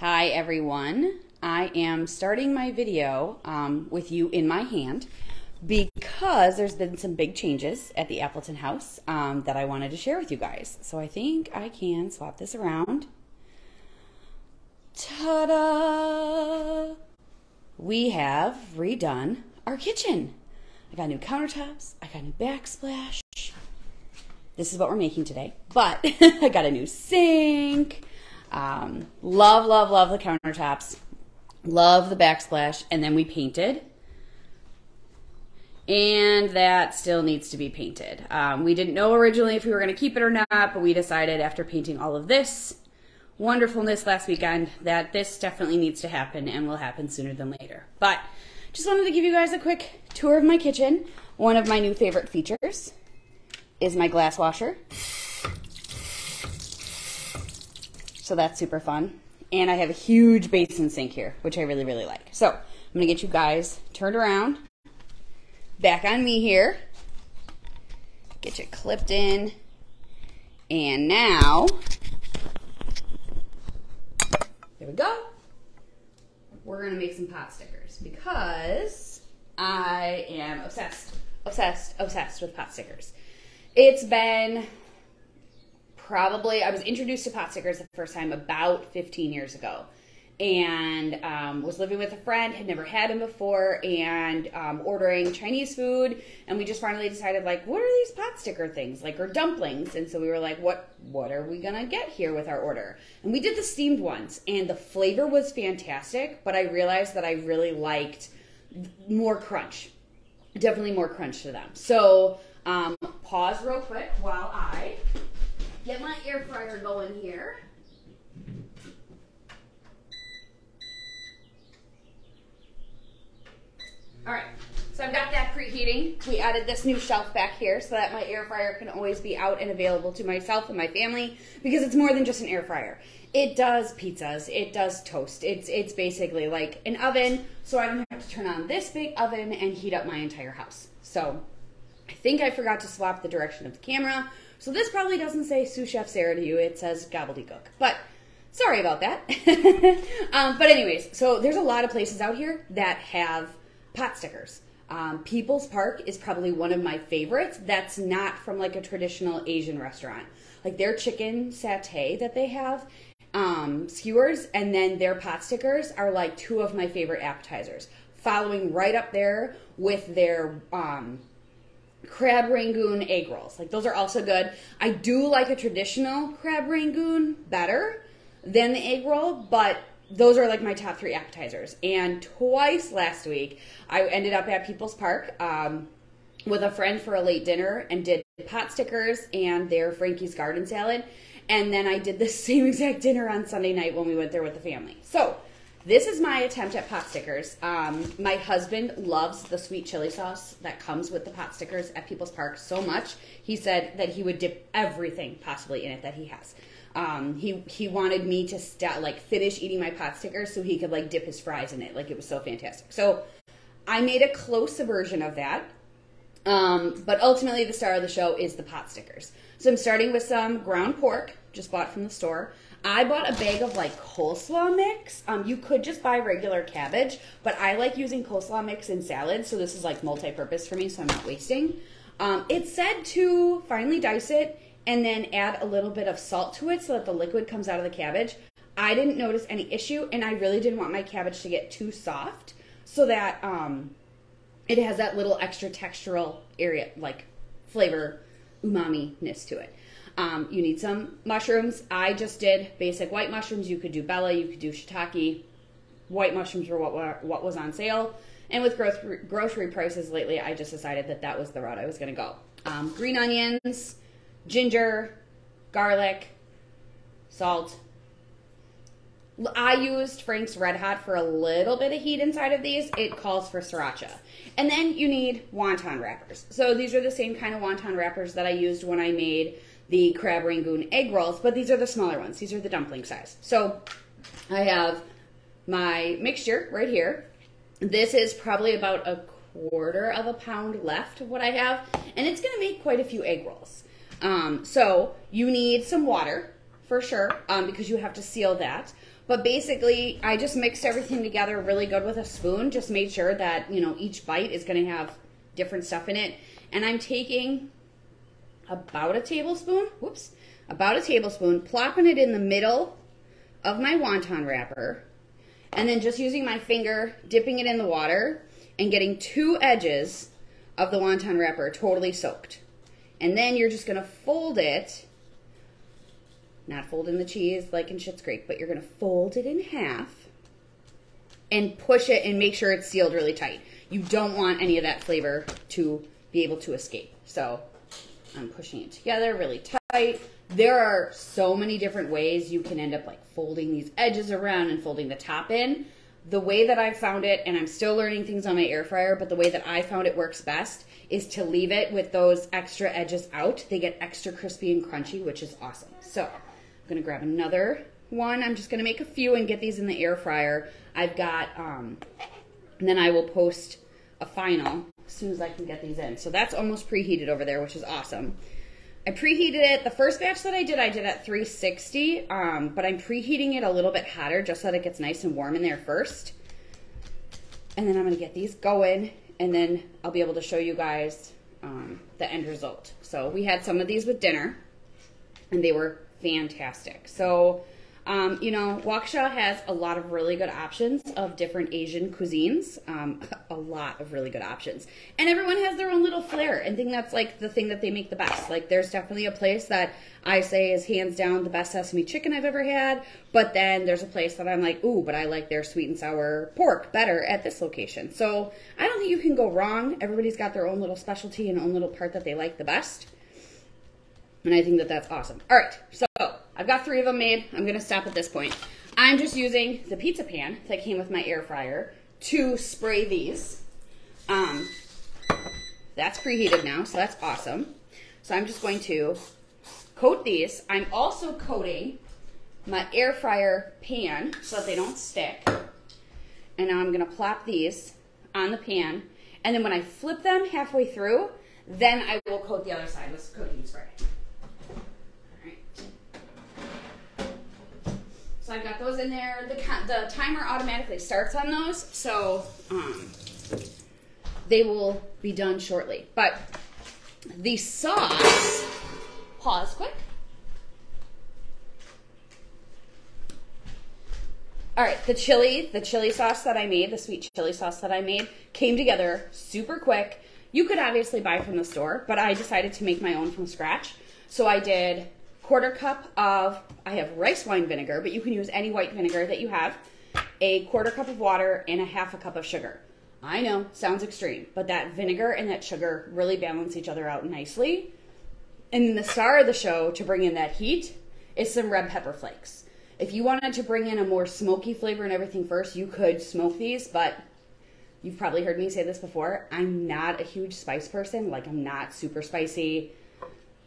Hi everyone. I am starting my video with you in my hand because there's been some big changes at the Appleton house that I wanted to share with you guys. So I think I can swap this around. Ta-da! We have redone our kitchen. I got new countertops. I got new backsplash. This is what we're making today. But I got a new sink. Love the countertops. Love the backsplash. And then we painted. And that still needs to be painted. We didn't know originally if we were going to keep it or not, but we decided after painting all of this wonderfulness last weekend that this definitely needs to happen and will happen sooner than later. But just wanted to give you guys a quick tour of my kitchen. One of my new favorite features is my glass washer. So that's super fun. And I have a huge basin sink here, which I really like. So I'm gonna get you guys turned around, back on me here, get you clipped in, and now, there we go. We're gonna make some pot stickers because I am obsessed with pot stickers. It's been I was introduced to pot stickers the first time about 15 years ago, and was living with a friend, had never had them before, and ordering Chinese food, and we just finally decided, like, what are these pot sticker things, like, or dumplings? And so we were like, what are we gonna get here with our order? And we did the steamed ones, and the flavor was fantastic, but I realized that I really liked more crunch, definitely more crunch to them. So pause real quick while I get my air fryer going here. All right, so I've got that preheating. We added this new shelf back here so that my air fryer can always be out and available to myself and my family, because it's more than just an air fryer. It does pizzas, it does toast. It's basically like an oven, so I don't have to turn on this big oven and heat up my entire house. So I think I forgot to swap the direction of the camera. So this probably doesn't say Sous Chef Sarah to you, it says gobbledygook. But sorry about that. But anyways, so there's a lot of places out here that have pot stickers. People's Park is probably one of my favorites. That's not from like a traditional Asian restaurant. Like their chicken satay that they have, skewers, and then their pot stickers are like two of my favorite appetizers. Following right up there with their crab rangoon egg rolls. Like those are also good. I do like a traditional crab rangoon better than the egg roll, but those are like my top 3 appetizers. And twice last week, I ended up at People's Park with a friend for a late dinner and did pot stickers and their Frankie's garden salad. And then I did the same exact dinner on Sunday night when we went there with the family. So this is my attempt at pot stickers. My husband loves the sweet chili sauce that comes with the pot stickers at People's Park so much. He said that he would dip everything possibly in it that he has. He wanted me to finish eating my pot stickers so he could like dip his fries in it. Like it was so fantastic. So I made a close version of that. But ultimately the star of the show is the pot stickers. So I'm starting with some ground pork, just bought from the store. I bought a bag of like coleslaw mix. You could just buy regular cabbage, but I like using coleslaw mix in salads, so this is like multi-purpose for me, so I'm not wasting. It said to finely dice it and then add a little bit of salt to it so that the liquid comes out of the cabbage. I didn't notice any issue, and I really didn't want my cabbage to get too soft so that it has that little extra textural area, like flavor, umami-ness to it. You need some mushrooms. I just did basic white mushrooms. You could do Bella, you could do shiitake. White mushrooms were what was on sale. And with grocery prices lately, I just decided that that was the route I was going to go. Green onions, ginger, garlic, salt. I used Frank's Red Hot for a little bit of heat inside of these. It calls for sriracha. And then you need wonton wrappers. So these are the same kind of wonton wrappers that I used when I made the crab rangoon egg rolls, but these are the smaller ones. These are the dumpling size. So I have my mixture right here. This is probably about 1/4 pound left of what I have, and it's going to make quite a few egg rolls. So you need some water for sure, because you have to seal that. But basically, I just mixed everything together really good with a spoon. Just made sure that, you know, each bite is going to have different stuff in it. And I'm taking about a tablespoon, plopping it in the middle of my wonton wrapper, and then just using my finger, dipping it in the water, and getting 2 edges of the wonton wrapper totally soaked. And then you're just going to fold it, not folding the cheese like in Schitt's Creek, but you're going to fold it in half and push it and make sure it's sealed really tight. You don't want any of that flavor to be able to escape. So I'm pushing it together really tight. There are so many different ways you can end up like folding these edges around and folding the top in. The way that I found it, and I'm still learning things on my air fryer, but the way that I found it works best is to leave it with those extra edges out. They get extra crispy and crunchy, which is awesome. So I'm gonna grab another one. I'm just gonna make a few and get these in the air fryer. I've got, and then I will post a final as soon as I can get these in. So that's almost preheated over there, which is awesome. I preheated it. The first batch that I did at 360, but I'm preheating it a little bit hotter just so that it gets nice and warm in there first. And then I'm going to get these going, and then I'll be able to show you guys the end result. So we had some of these with dinner, and they were fantastic. So, you know, Waukesha has a lot of really good options of different Asian cuisines, a lot of really good options. And everyone has their own little flair and think that's like the thing that they make the best. Like there's definitely a place that I say is hands down the best sesame chicken I've ever had, but then there's a place that I'm like, ooh, but I like their sweet and sour pork better at this location. So I don't think you can go wrong. Everybody's got their own little specialty and own little part that they like the best. And I think that that's awesome. All right, so I've got 3 of them made. I'm going to stop at this point. I'm just using the pizza pan that came with my air fryer to spray these. That's preheated now, so that's awesome. So I'm just going to coat these. I'm also coating my air fryer pan so that they don't stick. And now I'm going to plop these on the pan. And then when I flip them halfway through, then I will coat the other side with cooking spray. So I've got those in there. The timer automatically starts on those, so they will be done shortly. But the sauce, pause quick. All right, the chili sauce that I made, the sweet chili sauce that I made, came together super quick. You could obviously buy from the store, but I decided to make my own from scratch. So I did 1/4 cup of, I have rice wine vinegar, but you can use any white vinegar that you have, a 1/4 cup of water, and a 1/2 cup of sugar. I know, sounds extreme, but that vinegar and that sugar really balance each other out nicely. And then the star of the show to bring in that heat is some red pepper flakes. If you wanted to bring in a more smoky flavor and everything first, you could smoke these, but you've probably heard me say this before. I'm not a huge spice person. Like, I'm not super spicy.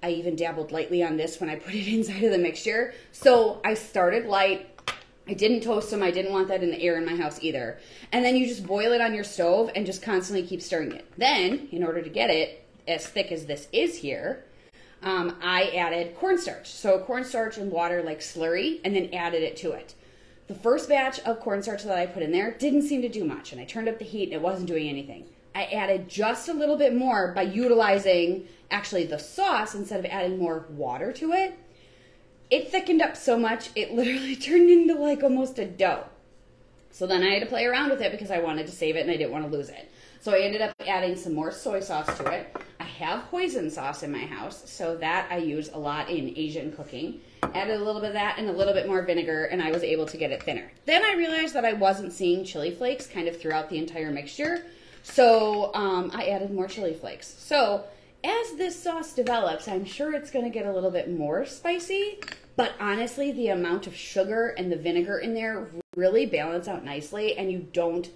I even dabbled lightly on this when I put it inside of the mixture. So I started light. I didn't toast them. I didn't want that in the air in my house either. And then you just boil it on your stove and just constantly keep stirring it. Then, in order to get it as thick as this is here, I added cornstarch. So cornstarch and water like slurry, and then added it to it. The first batch of cornstarch that I put in there didn't seem to do much, and I turned up the heat and it wasn't doing anything. I added just a little bit more by utilizing actually the sauce instead of adding more water to it. It thickened up so much, it literally turned into like almost a dough. So then I had to play around with it because I wanted to save it and I didn't want to lose it. So I ended up adding some more soy sauce to it. I have hoisin sauce in my house, so that I use a lot in Asian cooking. Added a little bit of that and a little bit more vinegar, and I was able to get it thinner. Then I realized that I wasn't seeing chili flakes kind of throughout the entire mixture, so I added more chili flakes. So as this sauce develops, I'm sure it's going to get a little bit more spicy, but honestly, the amount of sugar and the vinegar in there really balance out nicely, and you don't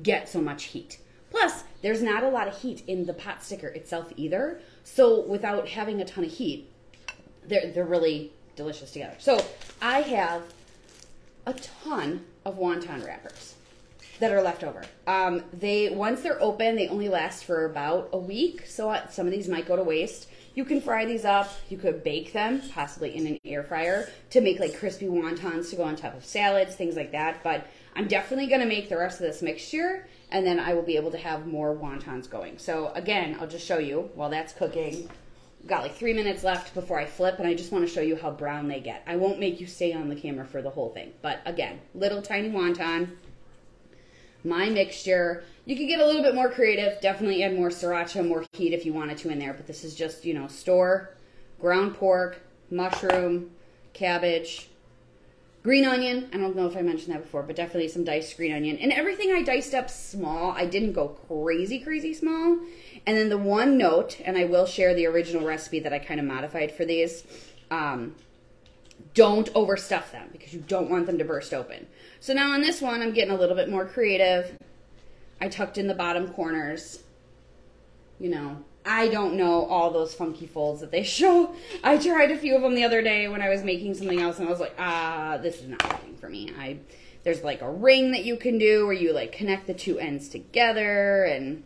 get so much heat. Plus, there's not a lot of heat in the pot sticker itself either, so without having a ton of heat, they're really delicious together. So I have a ton of wonton wrappers that are left over. Once they're open, they only last for about a week, so some of these might go to waste. You can fry these up. You could bake them, possibly in an air fryer, to make like crispy wontons to go on top of salads, things like that. But I'm definitely going to make the rest of this mixture, and then I will be able to have more wontons going. So again, I'll just show you while that's cooking. We've got like 3 minutes left before I flip, and I just want to show you how brown they get. I won't make you stay on the camera for the whole thing. But again, little tiny wonton. My mixture. You could get a little bit more creative. Definitely add more sriracha, more heat if you wanted to in there. But this is just, you know, store, ground pork, mushroom, cabbage, green onion. I don't know if I mentioned that before, but definitely some diced green onion. And everything I diced up small. I didn't go crazy, crazy small. And then the one note, and I will share the original recipe that I kind of modified for these, don't overstuff them because you don't want them to burst open. So now on this one, I'm getting a little bit more creative. I tucked in the bottom corners. You know, I don't know all those funky folds that they show. I tried a few of them the other day when I was making something else, and I was like, this is not working for me. There's like a ring that you can do where you like connect the two ends together, and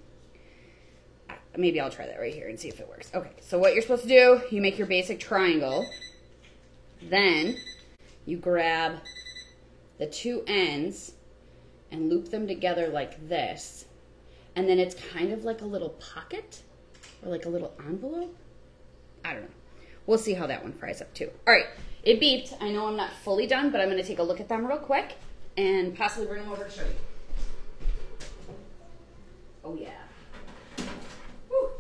maybe I'll try that right here and see if it works. Okay, so what you're supposed to do, you make your basic triangle. Then you grab the two ends and loop them together like this. And then it's kind of like a little pocket or like a little envelope. I don't know. We'll see how that one fries up too. All right, it beeped. I know I'm not fully done, but I'm gonna take a look at them real quick and possibly bring them over to show you. Oh yeah. Whew.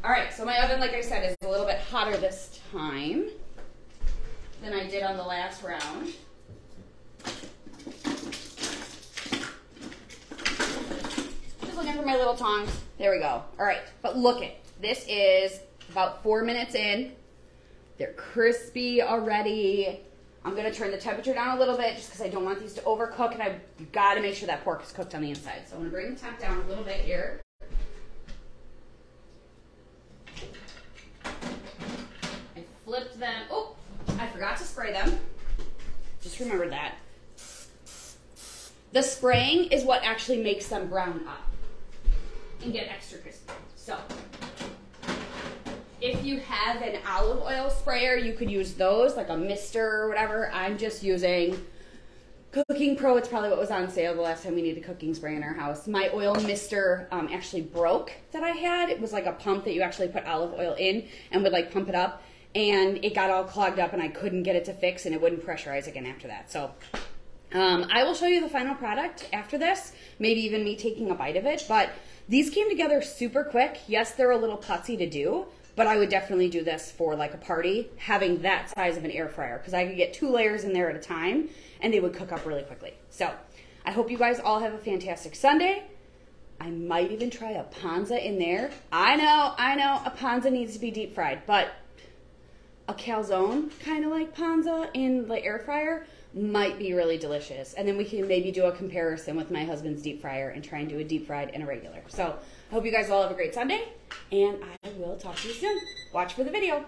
All right, so my oven, like I said, is a little bit hotter this time than I did on the last round. Just looking for my little tongs. There we go. All right, but look it. This is about 4 minutes in. They're crispy already. I'm gonna turn the temperature down a little bit just because I don't want these to overcook, and I've got to make sure that pork is cooked on the inside. So I'm gonna bring the temp down a little bit here. I flipped them. Oh, I forgot to spray them. Just remembered that. The spraying is what actually makes them brown up and get extra crispy. So if you have an olive oil sprayer, you could use those, like a mister or whatever. I'm just using Cooking Pro. It's probably what was on sale the last time we needed a cooking spray in our house. My oil mister actually broke that I had. It was like a pump that you actually put olive oil in and would like pump it up. And it got all clogged up and I couldn't get it to fix, and it wouldn't pressurize again after that. So I will show you the final product after this, maybe even me taking a bite of it. But these came together super quick. Yes, they're a little putsy to do, but I would definitely do this for like a party, having that size of an air fryer, because I could get 2 layers in there at a time and they would cook up really quickly. So I hope you guys all have a fantastic Sunday. I might even try a panza in there. I know, a panza needs to be deep fried, but a calzone, kind of like panza in the air fryer, might be really delicious. And then we can maybe do a comparison with my husband's deep fryer and try and do a deep fried and a regular. So I hope you guys all have a great Sunday, and I will talk to you soon. Watch for the video.